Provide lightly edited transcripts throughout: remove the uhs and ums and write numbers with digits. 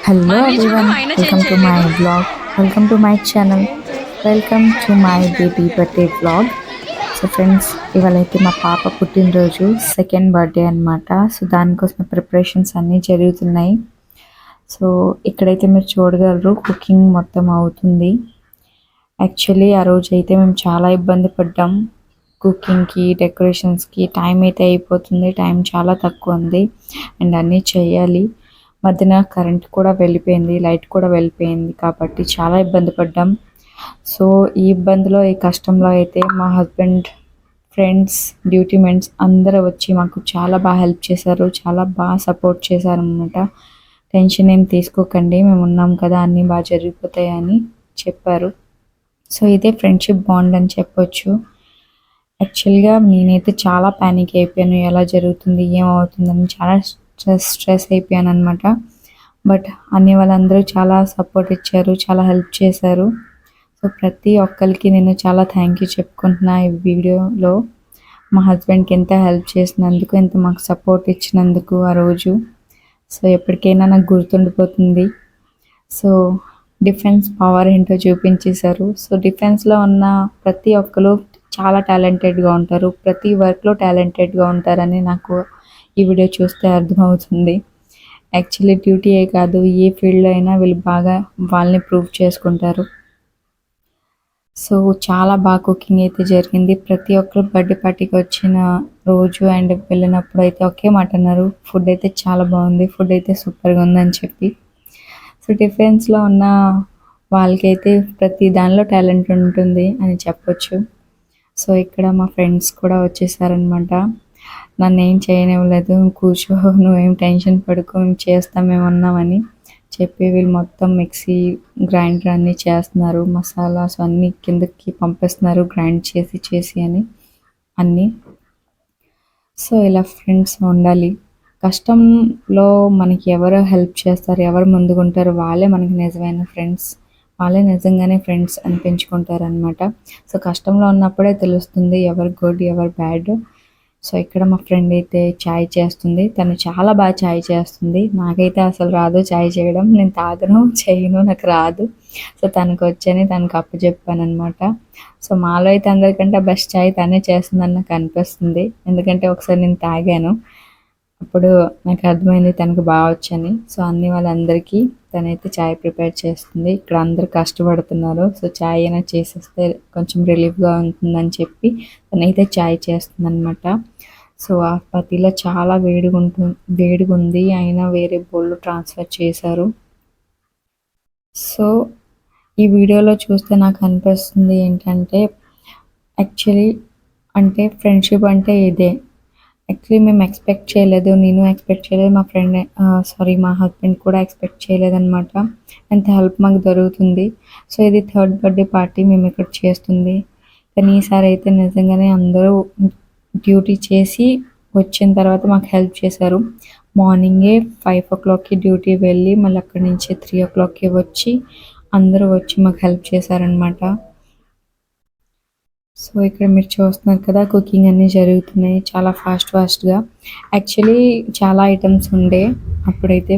Hello everyone, welcome to my vlog. Welcome to my channel. Welcome to my baby birthday vlog. So friends, ఇవాళైతే మా పాప పుట్టినరోజు second birthday అనమాట. So దానికోసం preparations అన్నీ జరుగుతున్నాయి. సో ఇక్కడైతే మీరు చూడగలరు, కుకింగ్ మొత్తం అవుతుంది. యాక్చువల్లీ ఆ రోజు అయితే మేము చాలా ఇబ్బంది పడ్డాం. కుకింగ్కి, డెకరేషన్స్కి టైం అయితే అయిపోతుంది. టైం చాలా తక్కువ ఉంది అండ్ అన్నీ చేయాలి. మధ్యన కరెంట్ కూడా వెళ్ళిపోయింది, లైట్ కూడా వెళ్ళిపోయింది, కాబట్టి చాలా ఇబ్బంది పడ్డాం. సో ఈ ఇబ్బందిలో, ఈ కష్టంలో అయితే మా హస్బెండ్, ఫ్రెండ్స్, డ్యూటీ మెంట్స్ అందరూ వచ్చి మాకు చాలా బాగా హెల్ప్ చేశారు, చాలా బాగా సపోర్ట్ చేశారు అనమాట. టెన్షన్ ఏం తీసుకోకండి, మేము ఉన్నాం కదా, అన్నీ బాగా జరిగిపోతాయి అని చెప్పారు. సో ఇదే ఫ్రెండ్షిప్ బాండ్ అని చెప్పొచ్చు. యాక్చువల్గా నేనైతే చాలా ప్యానిక్ అయిపోయాను, ఎలా జరుగుతుంది, ఏమవుతుందని చాలా స్ట్రెస్ అయిపోయాను అనమాట. బట్ అన్ని వాళ్ళందరూ చాలా సపోర్ట్ ఇచ్చారు, చాలా హెల్ప్ చేశారు. సో ప్రతి ఒక్కరికి నేను చాలా థ్యాంక్ యూ చెప్పుకుంటున్నా ఈ వీడియోలో. మా హస్బెండ్కి ఎంత హెల్ప్ చేసినందుకు, ఎంత మాకు సపోర్ట్ ఇచ్చినందుకు ఆ రోజు. సో ఎప్పటికైనా నాకు గుర్తుండిపోతుంది. సో డిఫెన్స్ పవర్ ఏంటో చూపించేశారు. సో డిఫెన్స్లో ఉన్న ప్రతి ఒక్కరు చాలా టాలెంటెడ్గా ఉంటారు, ప్రతి వర్క్లో టాలెంటెడ్గా ఉంటారని నాకు ఈ వీడియో చూస్తే అర్థమవుతుంది. యాక్చువల్లీ డ్యూటీయే కాదు, ఏ ఫీల్డ్లో అయినా వీళ్ళు బాగా వాళ్ళని ప్రూవ్ చేసుకుంటారు. సో చాలా బాగా కుకింగ్ అయితే జరిగింది. ప్రతి ఒక్కరు బర్త్డే పార్టీకి వచ్చిన రోజు అండ్ వెళ్ళినప్పుడు అయితే ఒకే మాట అన్నారు, ఫుడ్ అయితే చాలా బాగుంది, ఫుడ్ అయితే సూపర్గా ఉందని చెప్పి. సో డిఫెన్స్లో ఉన్న వాళ్ళకైతే ప్రతి దానిలో టాలెంట్ ఉంటుంది అని చెప్పొచ్చు. సో ఇక్కడ మా ఫ్రెండ్స్ కూడా వచ్చేసారనమాట. నన్ను ఏం చేయనివ్వలేదు, కూర్చో, నువ్వేం టెన్షన్ పడుకో, మేము చేస్తాం, మేము ఉన్నామని చెప్పి వీళ్ళు మొత్తం మిక్సీ గ్రైండర్ అన్నీ చేస్తున్నారు, మసాలాస్ అన్నీ కిందకి పంపిస్తున్నారు గ్రైండ్ చేసి అని అన్నీ. సో ఇలా ఫ్రెండ్స్ ఉండాలి. కష్టంలో మనకి ఎవరు హెల్ప్ చేస్తారు, ఎవరు ముందుకుంటారు, వాళ్ళే మనకి నిజమైన ఫ్రెండ్స్, వాళ్ళే నిజంగానే ఫ్రెండ్స్ అనిపించుకుంటారు అనమాట. సో కష్టంలో ఉన్నప్పుడే తెలుస్తుంది ఎవరు గుడ్, ఎవరు బ్యాడ్. సో ఇక్కడ మా ఫ్రెండ్ అయితే చాయ్ చేస్తుంది. తను చాలా బాగా చాయ్ చేస్తుంది. నాకైతే అసలు రాదు చాయ్ చేయడం, నేను తాగను, చేయను, నాకు రాదు. సో తనకు వచ్చని తనకు అప్పచెప్పాను అనమాట. సో మాలో అయితే అందరికంటే బెస్ట్ చాయ్ తనే చేస్తుందని నాకు అనిపిస్తుంది. ఎందుకంటే ఒకసారి నేను తాగాను, అప్పుడు నాకు అర్థమైంది తనకు బాగా వచ్చని. సో అన్ని వాళ్ళందరికీ తనైతే చాయ్ ప్రిపేర్ చేస్తుంది. ఇక్కడ అందరు కష్టపడుతున్నారు, సో చాయ్ అయినా చేసేస్తే కొంచెం రిలీఫ్గా ఉంటుందని చెప్పి తనైతే చాయ్ చేస్తుంది అనమాట. సో ఆ పతిలో చాలా వేడిగా ఉంది, అయినా వేరే బౌల్లో ట్రాన్స్ఫర్ చేశారు. సో ఈ వీడియోలో చూస్తే నాకు అనిపిస్తుంది ఏంటంటే, యాక్చువల్లీ అంటే ఫ్రెండ్షిప్ అంటే ఇదే. యాక్చువల్లీ మేము ఎక్స్పెక్ట్ చేయలేదు, నేను ఎక్స్పెక్ట్ చేయలేదు, మా ఫ్రెండ్ మా హస్బెండ్ కూడా ఎక్స్పెక్ట్ చేయలేదన్నమాట. ఎంత హెల్ప్ మాకు దొరుకుతుంది. సో ఇది థర్డ్ బర్త్డే పార్టీ మేము ఇక్కడ చేస్తుంది. కానీ ఈసారి అయితే నిజంగానే అందరూ డ్యూటీ చేసి వచ్చిన తర్వాత మాకు హెల్ప్ చేశారు. మార్నింగే 5 o'clockకి డ్యూటీ వెళ్ళి మళ్ళీ అక్కడి నుంచి 3 o'clockకి వచ్చి అందరూ వచ్చి మాకు హెల్ప్ చేశారనమాట. సో ఇక్కడ మీరు చూస్తున్నారు కదా, కుకింగ్ అన్నీ జరుగుతున్నాయి చాలా ఫాస్ట్గా. యాక్చువల్లీ చాలా ఐటమ్స్ ఉండే, అప్పుడైతే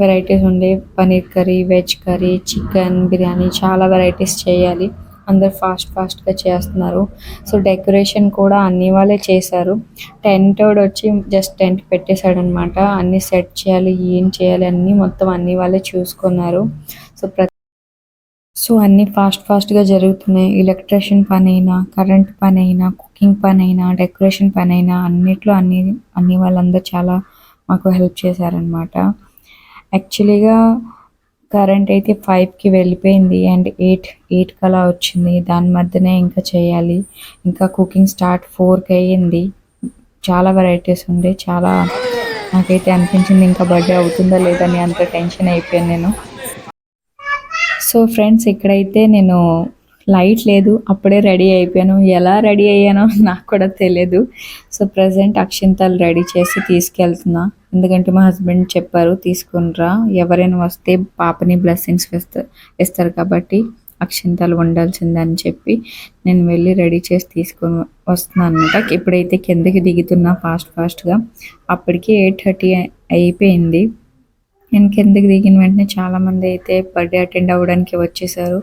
వెరైటీస్ ఉండే, paneer curry, veg curry, chicken biryani, చాలా వెరైటీస్ చేయాలి. అందరు ఫాస్ట్గా చేస్తున్నారు. సో డెకరేషన్ కూడా అన్ని వాళ్ళే చేశారు. టెంట్ వచ్చి జస్ట్ టెంట్ పెట్టేశాడనమాట. అన్నీ సెట్ చేయాలి, ఏం చేయాలి అన్నీ మొత్తం అన్ని వాళ్ళే చూసుకున్నారు. సో అన్నీ ఫాస్ట్గా జరుగుతున్నాయి. ఎలక్ట్రిషియన్ పని అయినా, కరెంట్ పని అయినా, కుకింగ్ పని అయినా, డెకరేషన్ పని అయినా అన్నిట్లో అన్ని వాళ్ళందరూ చాలా మాకు హెల్ప్ చేశారనమాట. యాక్చువల్లీగా కరెంట్ అయితే 5కి వెళ్ళిపోయింది అండ్ 8 కలా వచ్చింది. దాని మధ్యనే ఇంకా చేయాలి. ఇంకా కుకింగ్ స్టార్ట్ 4కి అయ్యింది. చాలా వెరైటీస్ ఉండే, చాలా నాకైతే అనిపించింది ఇంకా బర్త్డే అవుతుందా లేదని, అంత టెన్షన్ అయిపోయాను నేను. సో ఫ్రెండ్స్, ఇక్కడైతే నేను లైట్ లేదు, అప్పుడే రెడీ అయిపోయాను. ఎలా రెడీ అయ్యానో నాకు కూడా తెలియదు. సో ప్రజెంట్ అక్షింతలు రెడీ చేసి తీసుకెళ్తున్నా, ఎందుకంటే మా హస్బెండ్ చెప్పారు తీసుకునిరా, ఎవరైనా వస్తే పాపని బ్లెస్సింగ్స్ ఇస్తారు కాబట్టి అక్షింతలు ఉండాల్సిందని చెప్పి నేను వెళ్ళి రెడీ చేసి తీసుకొని వస్తున్నాను అనమాట. ఇప్పుడైతే కిందకి దిగుతున్నా ఫాస్ట్గా. అప్పటికి 8:30 అయిపోయింది. నేను కిందకి దిగిన వెంటనే చాలామంది అయితే బర్త్డే అటెండ్ అవ్వడానికి వచ్చేసారు.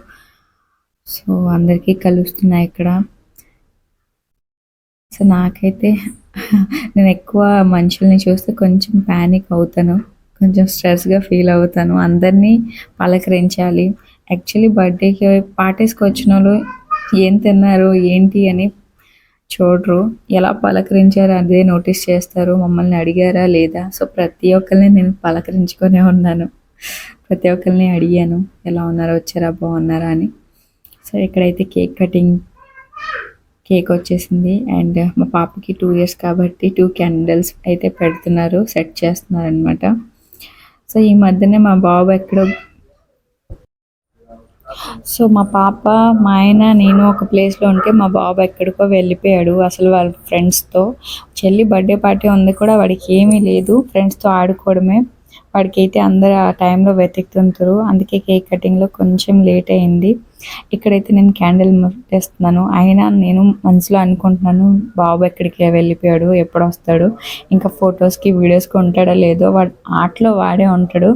సో అందరికీ కలుస్తున్నాయి ఇక్కడ. సో నాకైతే నేను ఎక్కువ మనుషుల్ని చూస్తే కొంచెం ప్యానిక్ అవుతాను, కొంచెం స్ట్రెస్గా ఫీల్ అవుతాను. అందరినీ పలకరించాలి. యాక్చువల్లీ బర్త్డేకి పార్టీస్కి వచ్చిన వాళ్ళు ఏం తిన్నారు ఏంటి అని చూడరు, ఎలా పలకరించారు అదే నోటీస్ చేస్తారు. మమ్మల్ని అడిగారా లేదా? సో ప్రతి ఒక్కరిని నేను పలకరించుకొనే ఉన్నాను. ప్రతి ఒక్కరిని అడిగాను ఎలా ఉన్నారో, వచ్చారా, బాగున్నారా అని. సో ఇక్కడైతే కేక్ కటింగ్, కేక్ వచ్చేసింది. అండ్ మా పాపకి 2 years కాబట్టి 2 candles అయితే పెడుతున్నారు, సెట్ చేస్తున్నారు అనమాట. సో ఈ మధ్యనే మా బాబు ఎక్కడో, సో మా పాప, మా ఆయన, నేను ఒక ప్లేస్లో ఉంటే మా బాబు ఎక్కడికో వెళ్ళిపోయాడు అసలు వాళ్ళ ఫ్రెండ్స్తో. చెల్లి బర్త్డే పార్టీ ఉంది కూడా, వాడికి ఏమీ లేదు, ఫ్రెండ్స్తో ఆడుకోవడమే. వాడికైతే అందరు ఆ టైంలో వెతుకుతుంటారు, అందుకే కేక్ కటింగ్లో కొంచెం లేట్ అయింది. ఇక్కడైతే నేను క్యాండిల్ ముట్టేస్తున్నాను. అయినా నేను మనసులో అనుకుంటున్నాను బాబు ఎక్కడికి వెళ్ళిపోయాడు, ఎప్పుడు వస్తాడు, ఇంకా ఫొటోస్కి వీడియోస్కి ఉంటాడో లేదో, వాడు ఆటలో వాడే ఉంటాడు,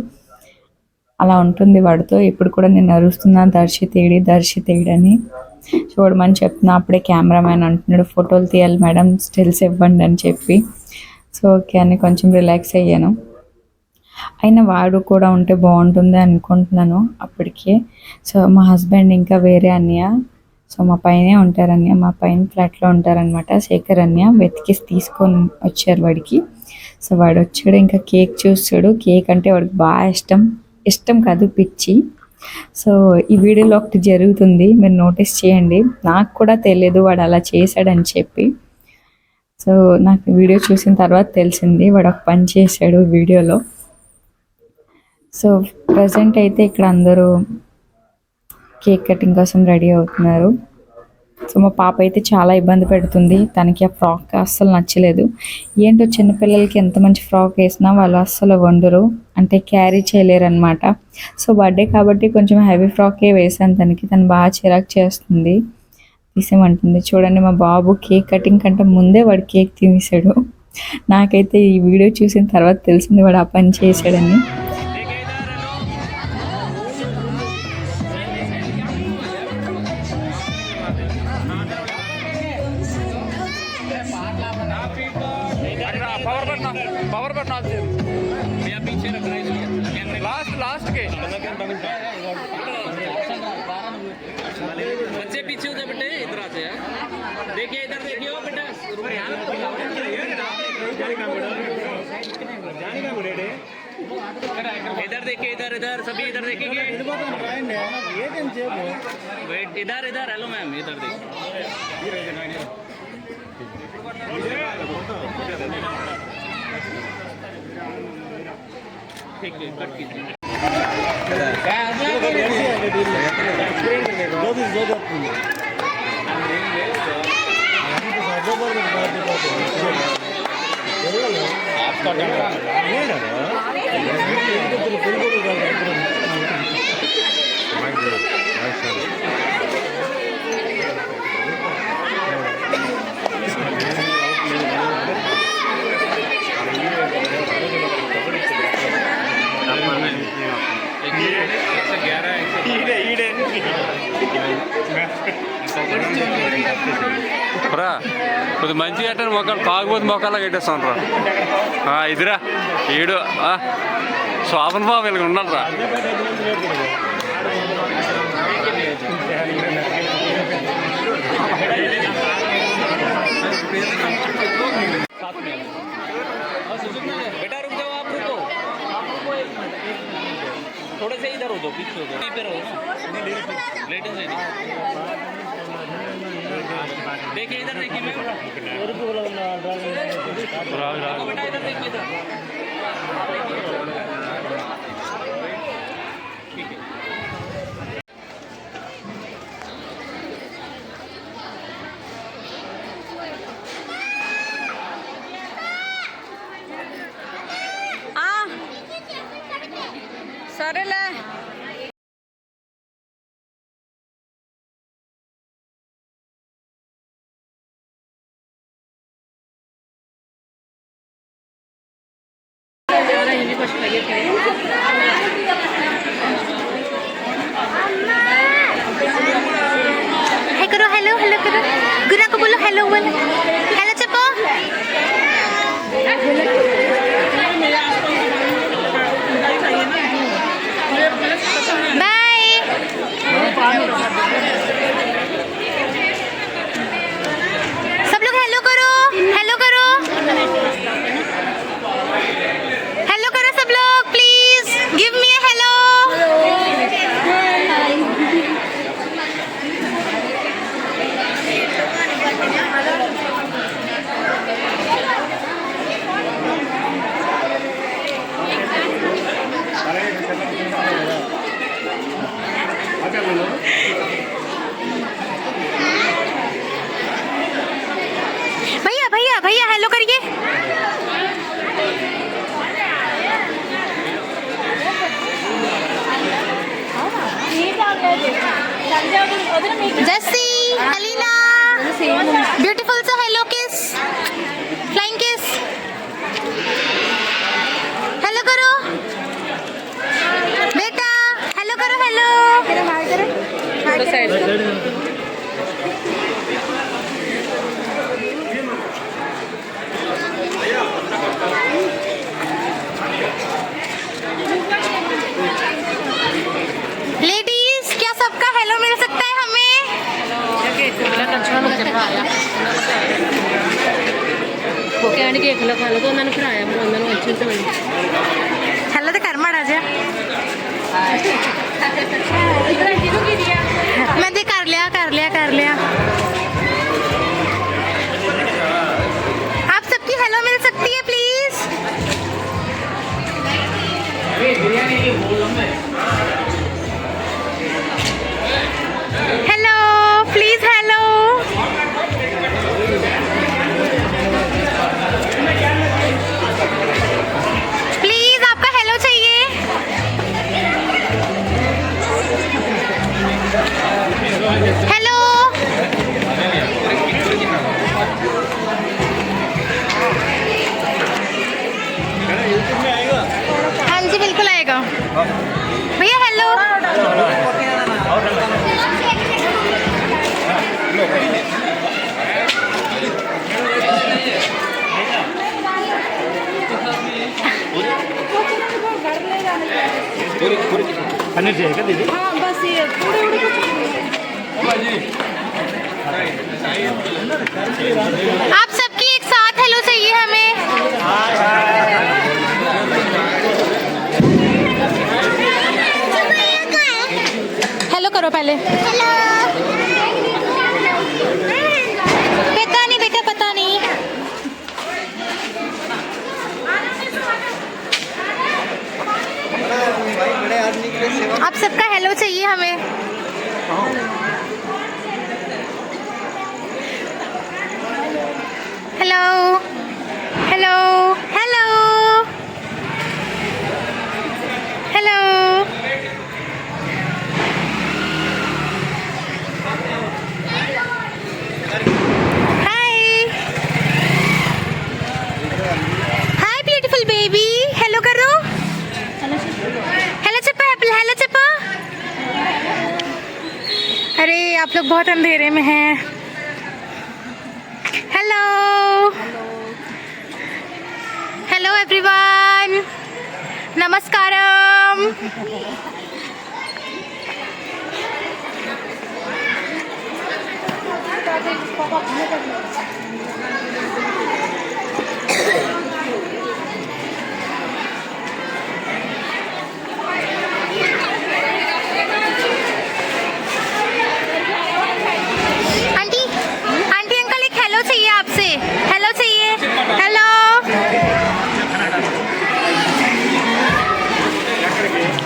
అలా ఉంటుంది వాడితో. ఇప్పుడు కూడా నేను అరుస్తున్నాను దర్శి తేడని, చూడమని చెప్తున్నా. అప్పుడే కెమెరామ్యాన్ అంటున్నాడు ఫోటోలు తీయాలి మేడం, స్టిల్స్ ఇవ్వండి అని చెప్పి. సో ఓకే అని కొంచెం రిలాక్స్ అయ్యాను. అయినా వాడు కూడా ఉంటే బాగుంటుంది అనుకుంటున్నాను అప్పటికే. సో మా హస్బెండ్ ఇంకా వేరే అన్నయ్య, సో మా పైనే ఉంటారు అన్నయ్య, మా పైన ఫ్లాట్లో ఉంటారనమాట. శేఖర్ అన్నయ్య వెతికి తీసుకొని వచ్చారు వాడికి. సో వాడు వచ్చాడు, ఇంకా కేక్ చూస్తాడు. కేక్ అంటే వాడికి బాగా ఇష్టం, ఇష్టం కాదు పిచ్చి. సో ఈ వీడియోలో ఒకటి జరుగుతుంది, మీరు నోటీస్ చేయండి. నాకు కూడా తెలియదు వాడు అలా చేశాడని చెప్పి. సో నాకు వీడియో చూసిన తర్వాత తెలిసింది వాడు ఒక పని చేశాడు వీడియోలో. సో ప్రజెంట్ అయితే ఇక్కడ అందరూ కేక్ కటింగ్ కోసం రెడీ అవుతున్నారు. సో మా పాప అయితే చాలా ఇబ్బంది పెడుతుంది, తనకి ఆ ఫ్రాక్ అస్సలు నచ్చలేదు. ఏంటో చిన్నపిల్లలకి ఎంత మంచి ఫ్రాక్ వేసినా వాళ్ళు అస్సలు వండరు, అంటే క్యారీ చేయలేరు అనమాట. సో బర్త్డే కాబట్టి కొంచెం హెవీ ఫ్రాకే వేసాను తనకి, తను బాగా చిరాకు చేస్తుంది, తీసేమంటుంది. చూడండి మా బాబు కేక్ కటింగ్ కంటే ముందే వాడు కేక్ తినేసాడు. నాకైతే ఈ వీడియో చూసిన తర్వాత తెలిసింది వాడు ఆ పని చేశాడని. पावर बटन ऑफ कर भैया पीछे रख रहा है लास्ट लास्ट के बच्चे पीछे उधर बेटे इधर आते हैं देखिए इधर देखिए ओ बेटा इधर देखिए इधर इधर सभी इधर देखेंगे वेट इधर इधर हेलो मैम इधर देखिए ठीक है कट कीजिए రా కొద్ది మంచిగా అంటే మొక్కలు తాగుబోతు మొక్కలా కట్టేస్తాను రా ఇదిరా ఏడు శోభన్ బాబు వీళ్ళకి ఉండాలి రా बेटा रुक जाओ आप रुको थोड़े से इधर हो जाओ पीछे हो जाओ यहीं पे रहो ना लेटे से देखिए इधर देखिए मैं बेटा इधर देखिए इधर ठीक है సరేలే హలో చెప్పు. బాయ్. सब लोग हेलो करो, हेलो करो, हेलो करो सब लोग. Please give me a hello. भैया भैया भैया हेलो करिए. जस्सी, अलीना, ब्यूटीफुल सा हेलो किस, फ्लाइंग किस. हेलो करो बेटा, हेलो करो. हेलो लेडीज, क्या सबका हेलो मिल सकता है हमें? हेलो तो कर्मा राजा. मैं दे कर लिया. आप सबकी हेलो मिल सकती है please. Hello please hello. Please आपका हेलो चाहिए. हेलो. हाँ जी बिल्कुल आएगा भैया. हेलो. पनीर चाहिए दीदी. हाँ बस ये पूरे आप सबकी एक साथ हेलो चाहिए हमें. हेलो करो पहले. हेलो. पता नहीं बेटा, पता नहीं. आप सबका हेलो चाहिए हमें. Hello hello hello hello. Hi hi beautiful baby. Hello करो. हेलो चप्पा. हेलो चप्पा. अरे आप लोग बहुत अंधेरे में हैं. Hello hello everyone. नमस्कारम. आंटी आंटी अंकल एक हेलो चाहिए आपसे. हेलो चाहिए. हेलो.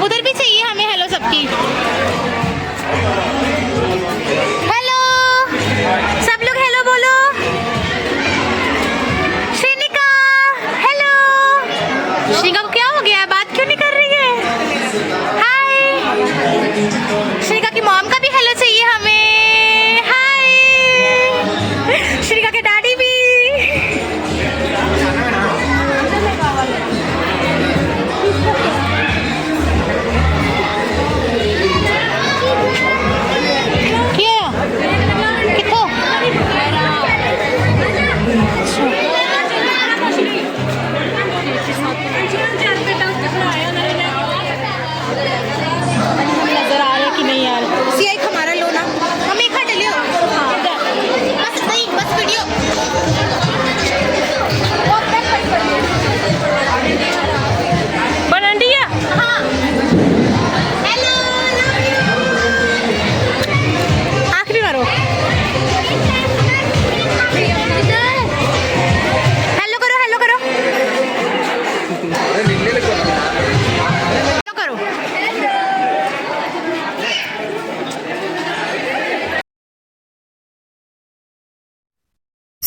उधर भी चाहिए हमें हेलो सबकी. हेलो सब लोग हेलो बोलो. श्रीनिका हेलो. श्रीनिका को क्या हो गया, बात क्यों नहीं कर रही है? हाय. श्रीनिका की मॉम का भी हेलो चाहिए हमें. हाय. श्रीनिका के डैडी भी.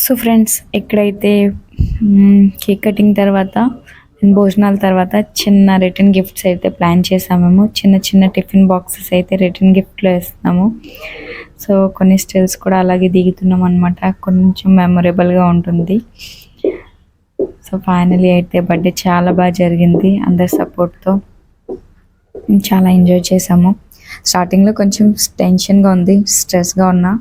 సో ఫ్రెండ్స్, ఎక్కడైతే కేక్ కటింగ్ తర్వాత భోజనాల తర్వాత చిన్న రిటర్న్ గిఫ్ట్స్ అయితే ప్లాన్ చేసాము. చిన్న చిన్న టిఫిన్ బాక్సెస్ అయితే రిటర్న్ గిఫ్ట్లో ఇస్తున్నాము. సో కొన్ని స్టిల్స్ కూడా అలాగే దిగుతున్నాం అనమాట. కొంచెం మెమొరబుల్గా ఉంటుంది. సో ఫైనలీ అయితే బర్త్డే చాలా బాగా జరిగింది. అందరి సపోర్ట్తో చాలా ఎంజాయ్ చేసాము. స్టార్టింగ్లో కొంచెం టెన్షన్గా ఉంది, స్ట్రెస్గా ఉన్నా.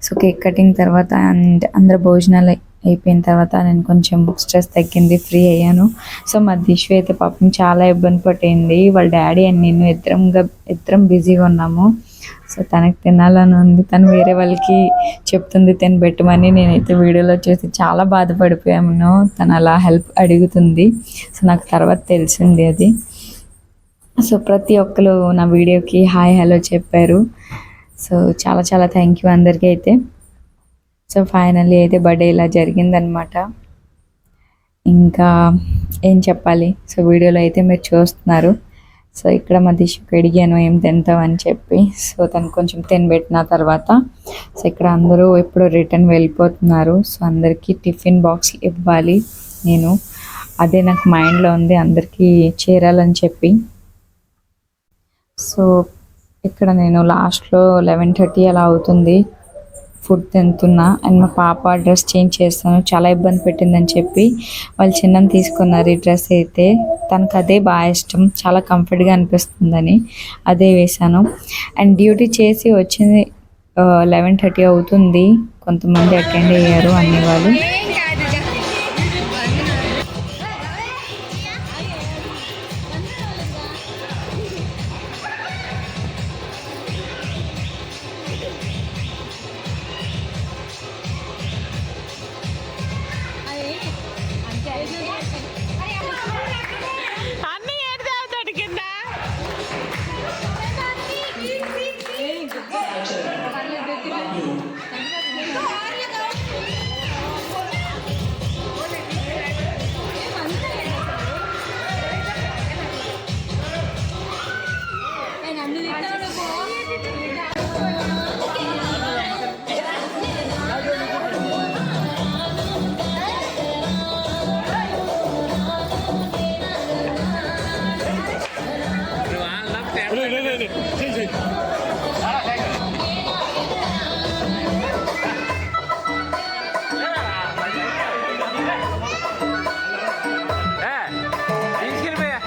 సో కేక్ కటింగ్ తర్వాత అండ్ అందరు భోజనాలు అయిపోయిన తర్వాత నేను కొంచెం స్ట్రెస్ తగ్గింది, ఫ్రీ అయ్యాను. సో మా దిశ అయితే పాపం చాలా ఇబ్బంది పట్టింది. వాళ్ళ డాడీ అండ్ నేను ఇద్దరం బిజీగా ఉన్నాము. సో తనకు తినాలని ఉంది, తను వేరే వాళ్ళకి చెప్తుంది తినబెట్టమని. నేనైతే వీడియోలో చూసి చాలా బాధపడిపోయాను. తను అలా హెల్ప్ అడుగుతుంది. సో నాకు తర్వాత తెలిసింది అది. సో ప్రతి ఒక్కరు నా వీడియోకి హాయ్ హలో చెప్పారు. సో చాలా చాలా థ్యాంక్ యూ అందరికీ అయితే. సో ఫైనల్లీ అయితే బర్త్డే ఇలా జరిగిందనమాట. ఇంకా ఏం చెప్పాలి. సో వీడియోలో అయితే మీరు చూస్తున్నారు. సో ఇక్కడ మా దిశకు అడిగాను ఏం తింటావు అని చెప్పి. సో తను కొంచెం తినబెట్టిన తర్వాత సో ఇక్కడ అందరూ ఎప్పుడు రిటర్న్ వెళ్ళిపోతున్నారు. సో అందరికీ టిఫిన్ బాక్స్ ఇవ్వాలి నేను, అదే నాకు మైండ్లో ఉంది అందరికీ చేరాలని చెప్పి. సో ఇక్కడ నేను లాస్ట్లో 11:30 అలా అవుతుంది ఫుడ్ తింటున్నా. అండ్ మా పాప డ్రెస్ చేంజ్ చేస్తాను, చాలా ఇబ్బంది పెట్టిందని చెప్పి వాళ్ళు చిన్నని తీసుకున్నారు. ఈ డ్రెస్ అయితే తనకు అదే బాగా ఇష్టం, చాలా కంఫర్ట్గా అనిపిస్తుందని అదే వేశాను. అండ్ డ్యూటీ చేసి వచ్చింది 11:30 అవుతుంది. కొంతమంది అటెండ్ అయ్యారు అన్ని వాళ్ళు. అన్నీ ఏడు తాగుతాడు కింద. తీసుకెళ్ళిపోయా.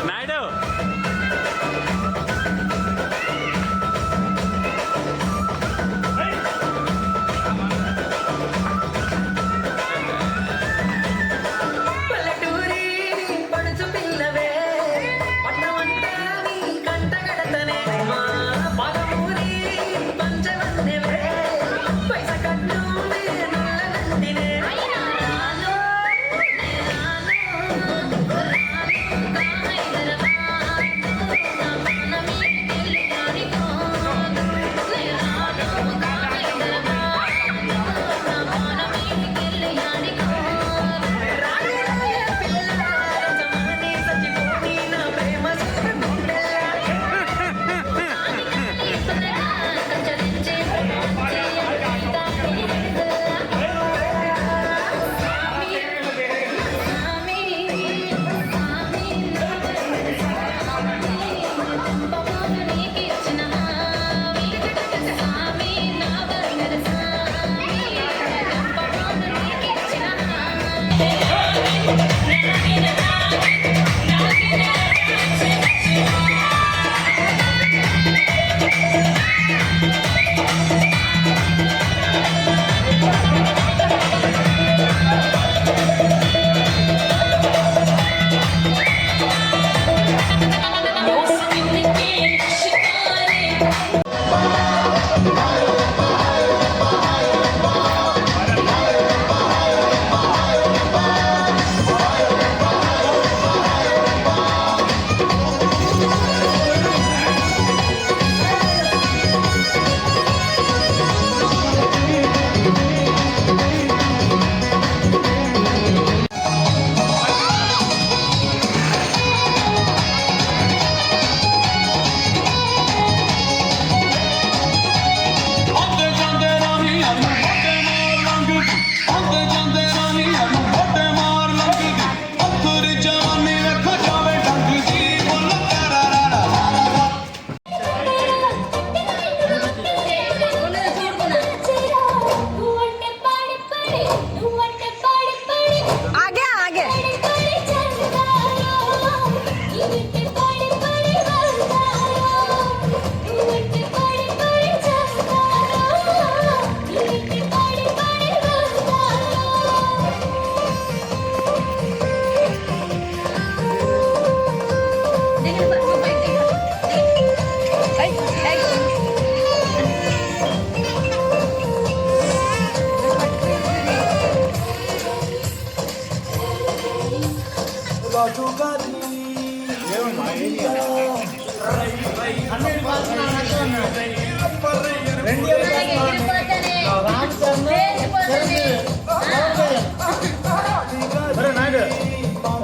నాయుడు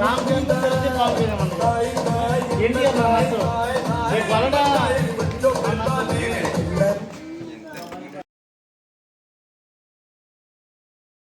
రామచంద్ర బాబు ఏంటి